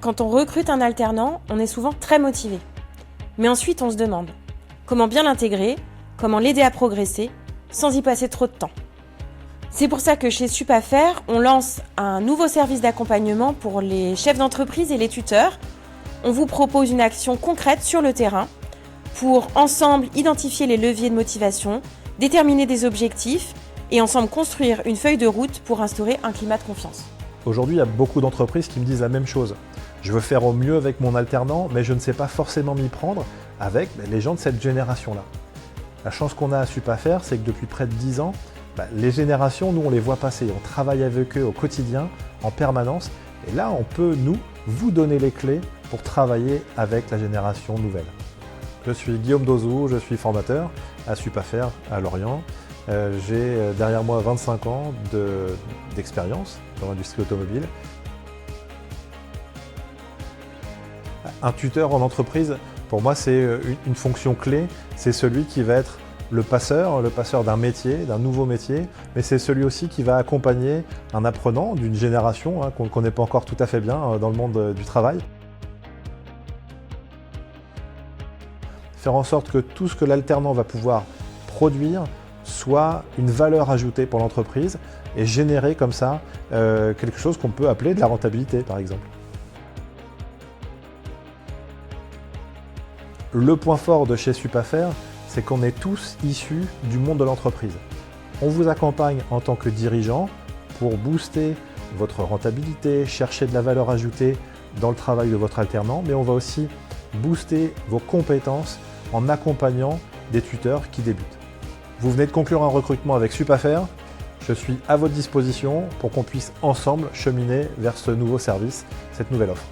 quand on recrute un alternant, on est souvent très motivé. Mais ensuite, on se demande comment bien l'intégrer, comment l'aider à progresser, sans y passer trop de temps. C'est pour ça que chez Supafaire, on lance un nouveau service d'accompagnement pour les chefs d'entreprise et les tuteurs. On vous propose une action concrète sur le terrain pour ensemble identifier les leviers de motivation, déterminer des objectifs et ensemble construire une feuille de route pour instaurer un climat de confiance. Aujourd'hui, il y a beaucoup d'entreprises qui me disent la même chose. Je veux faire au mieux avec mon alternant, mais je ne sais pas forcément m'y prendre avec les gens de cette génération-là. La chance qu'on a à Supafaire, c'est que depuis près de 10 ans, les générations, nous, on les voit passer. On travaille avec eux au quotidien, en permanence. Et là, on peut, nous, vous donner les clés pour travailler avec la génération nouvelle. Je suis Guillaume Dozou, je suis formateur à Supafaire à Lorient. J'ai derrière moi 25 ans d'expérience dans l'industrie automobile. Un tuteur en entreprise, pour moi, c'est une fonction clé. C'est celui qui va être le passeur d'un métier, d'un nouveau métier, mais c'est celui aussi qui va accompagner un apprenant d'une génération qu'on ne connaît pas encore tout à fait bien dans le monde du travail. Faire en sorte que tout ce que l'alternant va pouvoir produire soit une valeur ajoutée pour l'entreprise et générer comme ça quelque chose qu'on peut appeler de la rentabilité, par exemple. Le point fort de chez Supafaire, c'est qu'on est tous issus du monde de l'entreprise. On vous accompagne en tant que dirigeant pour booster votre rentabilité, chercher de la valeur ajoutée dans le travail de votre alternant, mais on va aussi booster vos compétences en accompagnant des tuteurs qui débutent. Vous venez de conclure un recrutement avec Supafaire. Je suis à votre disposition pour qu'on puisse ensemble cheminer vers ce nouveau service, cette nouvelle offre.